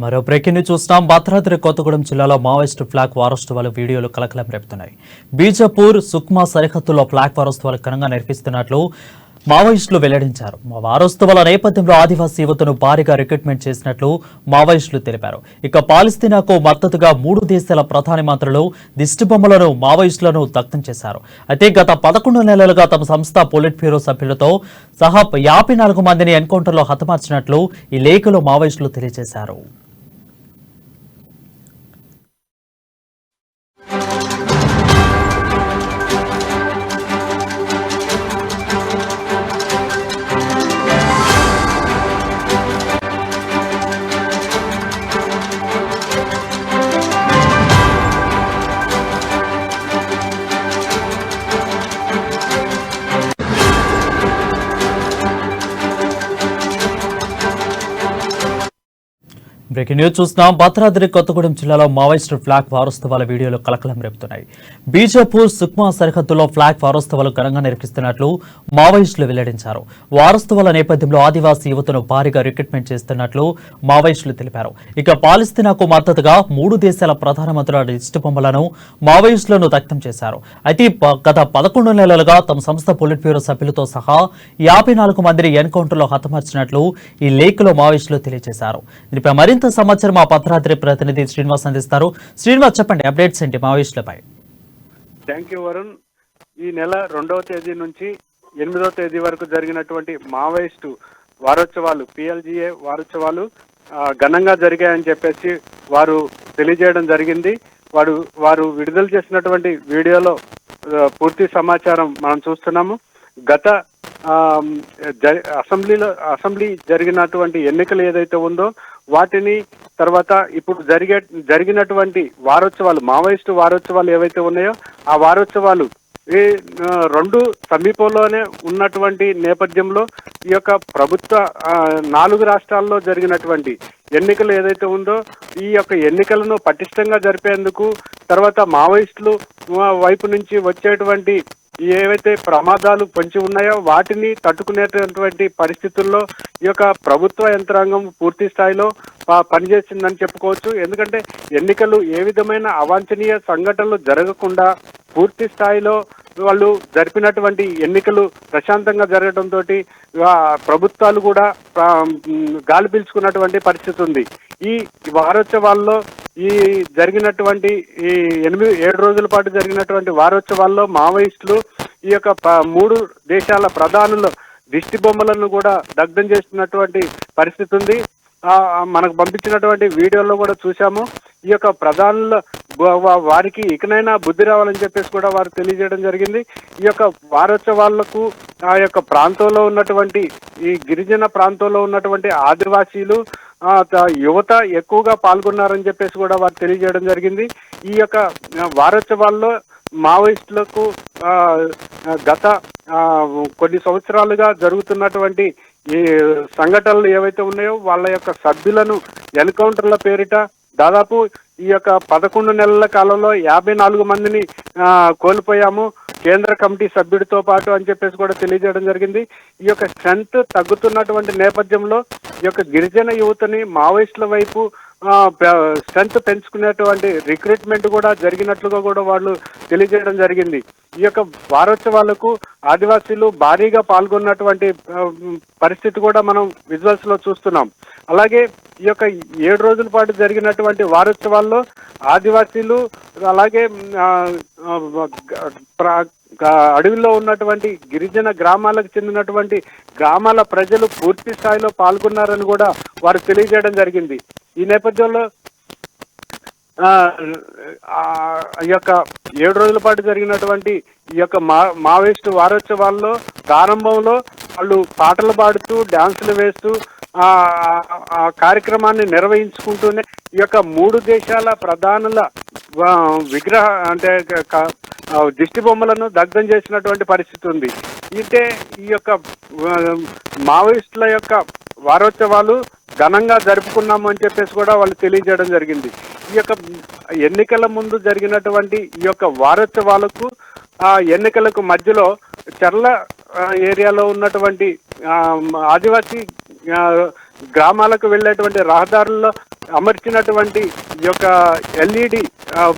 మరో breaking news చూస్తున్నాం. భద్రాద్రి కొత్తగూడెం జిల్లాలో మావోయిస్టు ఫ్లాగ్ వారోత్సవాలు వీడియోలు కలకలం రేపుతున్నాయి. బీజాపూర్ సుక్మా సరిహద్దులో ఫ్లాగ్ వారోత్సవాలు ఘనంగా నిర్వహిస్తున్నట్లు మావోయిస్టులు వెల్లడించారు. వారోత్సవాల నేపథ్యంలో ఆదివాసీ యువతను భారీగా రిక్రూట్మెంట్ చేసినట్లు మావోయిస్టులు తెలిపారు. ఇక పాలస్తీనాకు మద్దతుగా 3 దేశాల ప్రధాని మంత్రులు దిష్టిబొమ్మలను మావోయిస్టులను దగ్ధం చేశారు. అయితే గత 11 నెలలుగా తమ సంస్థ పొలిట్ బ్యూరో సభ్యులతో సహా 54 మందిని ఎన్కౌంటర్లో హతమార్చినట్లు ఈ లేఖలో మావోయిస్టులు తెలియజేశారు. బ్రేకింగ్ న్యూస్ చూస్తున్నాం. భద్రాద్రి కొత్తగూడెం జిల్లాలో మావోయిస్టు ఫ్లాగ్ వారోత్సవాల వీడియోలు కలకలం రేపుతున్నాయి. బీజాపూర్ సుక్మా సరిహద్దులో ఫ్లాగ్ వారోత్సవాలు ఘనంగా నిర్వహిస్తున్నట్లు మావోయిస్టులు వెల్లడించారు. వారోత్సవాల నేపథ్యంలో ఆదివాసీ యువతను భారీగా రిక్రూట్మెంట్ చేస్తున్నట్లు మావోయిస్టులు తెలిపారు. ఇక పాలస్తీనాకు మద్దతుగా 3 దేశాల ప్రధానమంత్రుల దిష్టిబొమ్మలను మావోయిస్టులను దగ్ధం చేశారు. అయితే గత 11 నెలలుగా తమ సంస్థ పొలిట్ బ్యూరో సభ్యులతో సహా 54 మందిని ఎన్కౌంటర్లో హతమార్చినట్లు ఈ లేఖలో మావోయిస్టులు తెలియజేశారు. దీనిపై మరింత సమాచారం మా భద్రాద్రి ప్రతినిధి శ్రీనివాస్ అందిస్తారు. శ్రీనివాస్, చెప్పండి, అప్డేట్స్ ఏంటి మావోయిస్టులపై? Thank you Varun. ఈ నెల 2వ తేదీ నుంచి 8వ తేదీ వరకు జరిగినటువంటి మావోయిస్టు వారోత్సవాలు PLGA వారోత్సవాలు ఘనంగా జరిగాయని చెప్పేసి వారు తెలియజేయడం జరిగింది. వారు విడుదల చేసినటువంటి వీడియోలో పూర్తి సమాచారం మనం చూస్తున్నాము. గత అసెంబ్లీ జరిగినటువంటి ఎన్నికలు ఏదైతే ఉందో వాటిని తర్వాత ఇప్పుడు జరిగినటువంటి వారోత్సవాలు, మావోయిస్టు వారోత్సవాలు ఏవైతే ఉన్నాయో ఆ వారోత్సవాలు ఈ 2 సమీపంలోనే ఉన్నటువంటి నేపథ్యంలో ఈ యొక్క ప్రభుత్వ 4 రాష్ట్రాల్లో జరిగినటువంటి ఎన్నికలు ఏదైతే ఉందో ఈ యొక్క ఎన్నికలను పటిష్టంగా జరిపేందుకు తర్వాత మావోయిస్టులు వైపు నుంచి వచ్చేటువంటి ఏవైతే ప్రమాదాలు పొంచి ఉన్నాయో వాటిని తట్టుకునేటటువంటి పరిస్థితుల్లో ఈ యొక్క ప్రభుత్వ యంత్రాంగం పూర్తి స్థాయిలో పనిచేసిందని చెప్పుకోవచ్చు. ఎందుకంటే ఎన్నికలు ఏ విధమైన అవాంఛనీయ సంఘటనలు జరగకుండా పూర్తి స్థాయిలో వాళ్ళు జరిపినటువంటి ఎన్నికలు ప్రశాంతంగా జరగడంతో ప్రభుత్వాలు కూడా గాలి పీల్చుకున్నటువంటి పరిస్థితి ఉంది. ఈ వారోత్సవాల్లో ఈ జరిగినటువంటి ఈ 7 రోజుల పాటు జరిగినటువంటి వారోత్సవాల్లో మావోయిస్టులు ఈ యొక్క 3 దేశాల ప్రధానుల దిష్టి బొమ్మలను కూడా దగ్ధం చేస్తున్నటువంటి పరిస్థితి ఉంది. మనకు పంపించినటువంటి వీడియోలో కూడా చూసాము. ఈ యొక్క ప్రధానుల వారికి ఇకనైనా బుద్ధి రావాలని చెప్పేసి కూడా వారు తెలియజేయడం జరిగింది. ఈ యొక్క వారోత్సవాలకు ఆ యొక్క ప్రాంతంలో ఉన్నటువంటి ఈ గిరిజన ప్రాంతంలో ఉన్నటువంటి ఆదివాసీలు యువత ఎక్కువగా పాల్గొన్నారని చెప్పేసి కూడా వారు తెలియజేయడం జరిగింది. ఈ యొక్క వారోత్సవాల్లో మావోయిస్టులకు గత కొన్ని సంవత్సరాలుగా జరుగుతున్నటువంటి ఈ సంఘటనలు ఏవైతే ఉన్నాయో వాళ్ళ యొక్క సభ్యులను ఎన్కౌంటర్ల పేరిట దాదాపు ఈ యొక్క 11 నెలల కాలంలో 54 మందిని కోల్పోయాము కేంద్ర కమిటీ సభ్యుడితో పాటు అని చెప్పేసి కూడా తెలియజేయడం జరిగింది. ఈ యొక్క స్ట్రెంత్ తగ్గుతున్నటువంటి నేపథ్యంలో ఈ యొక్క గిరిజన యువతని మావోయిస్టుల వైపు స్ట్రెంత్ పెంచుకునేటువంటి రిక్రూట్మెంట్ కూడా జరిగినట్లుగా కూడా వాళ్ళు తెలియజేయడం జరిగింది. ఈ యొక్క వారోత్సవాలకు ఆదివాసీలు భారీగా పాల్గొన్నటువంటి పరిస్థితి కూడా మనం విజువల్స్ లో చూస్తున్నాం. అలాగే ఈ యొక్క 7 రోజుల పాటు జరిగినటువంటి వారోత్సవాల్లో ఆదివాసీలు అలాగే అడవిలో ఉన్నటువంటి గిరిజన గ్రామాలకు చెందినటువంటి గ్రామాల ప్రజలు పూర్తి స్థాయిలో పాల్గొన్నారని కూడా వారు తెలియజేయడం జరిగింది. ఈ నేపథ్యంలో ఈ యొక్క 7 రోజుల పాటు జరిగినటువంటి ఈ యొక్క మావోయిస్టు వారోత్సవాల్లో ప్రారంభంలో వాళ్ళు పాటలు పాడుతూ డాన్సులు వేస్తూ ఆ కార్యక్రమాన్ని నిర్వహించుకుంటూనే ఈ యొక్క 3 దేశాల ప్రధానుల విగ్రహ అంటే దిష్టి బొమ్మలను దగ్ధం చేసినటువంటి పరిస్థితి ఉంది. అయితే ఈ యొక్క మావోయిస్టుల యొక్క వారోత్సవాలు ఘనంగా జరుపుకున్నాము అని చెప్పేసి కూడా వాళ్ళు తెలియజేయడం జరిగింది. ఈ యొక్క ఎన్నికల ముందు జరిగినటువంటి ఈ యొక్క వారోత్సవాలకు ఎన్నికలకు మధ్యలో చర్ల ఏరియాలో ఉన్నటువంటి ఆదివాసీ గ్రామాలకు వెళ్ళేటువంటి రహదారుల్లో అమర్చినటువంటి ఈ యొక్క ఎల్ఈడి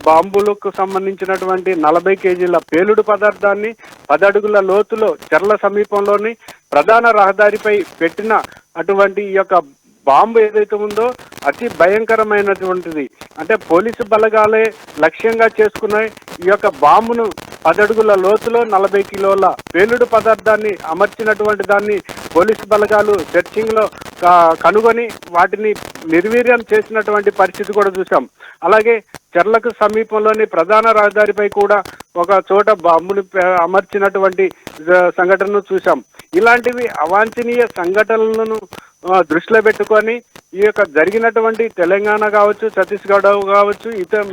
బాంబులకు సంబంధించినటువంటి 40 కేజీల పేలుడు పదార్థాన్ని 10 అడుగుల లోతులో చెర్ల సమీపంలోని ప్రధాన రహదారిపై పెట్టిన అటువంటి ఈ యొక్క బాంబు ఏదైతే ఉందో అతి భయంకరమైనటువంటిది. అంటే పోలీసు బలగాలే లక్ష్యంగా చేసుకున్నాయి ఈ యొక్క బాంబును 10 అడుగుల లోతులో 40 కిలోల పేలుడు పదార్థాన్ని అమర్చినటువంటి దాన్ని పోలీసు బలగాలు సెర్చింగ్ లో కనుగొని వాటిని నిర్వీర్యం చేసినటువంటి పరిస్థితి కూడా చూసాం. అలాగే చెర్లకు సమీపంలోని ప్రధాన రహదారిపై కూడా ఒక చోట బాంబులు అమర్చినటువంటి సంఘటనను చూసాం. ఇలాంటివి అవాంఛనీయ సంఘటనలను దృష్టిలో పెట్టుకొని ఈ యొక్క జరిగినటువంటి తెలంగాణ కావచ్చు, ఛత్తీస్గఢ్ కావచ్చు,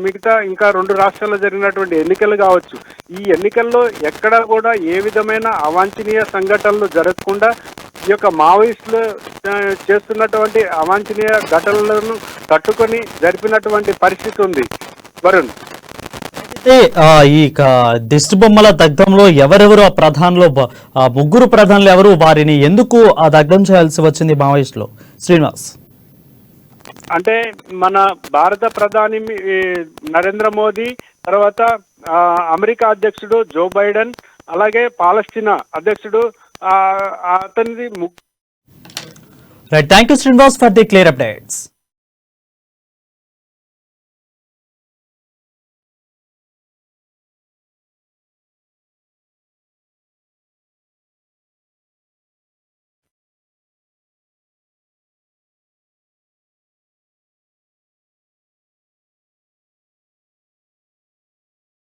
మిగతా ఇంకా 2 రాష్ట్రాల్లో జరిగినటువంటి ఎన్నికలు కావచ్చు, ఈ ఎన్నికల్లో ఎక్కడా కూడా ఏ విధమైన అవాంఛనీయ సంఘటనలు జరగకుండా ఈ యొక్క మావోయిస్టులు చేస్తున్నటువంటి అవాంఛనీయ ఘటనలను తట్టుకొని జరిపినటువంటి పరిస్థితి ఉంది. వరుణ్, అయితే ఈ దిష్టి బొమ్మల దగ్ధంలో ఎవరెవరు ఆ ప్రధానంలో ముగ్గురు ప్రధానులు ఎవరు, వారిని ఎందుకు ఆ దగ్ధం చేయాల్సి వచ్చింది మావోయిస్టులు? శ్రీనివాస్, అంటే మన భారత ప్రధాని నరేంద్ర మోదీ, తర్వాత అమెరికా అధ్యక్షుడు జో బైడెన్, అలాగే పాలస్తీనా అధ్యక్షుడు అతనిది. Right, thank you Srinivas for the clear updates.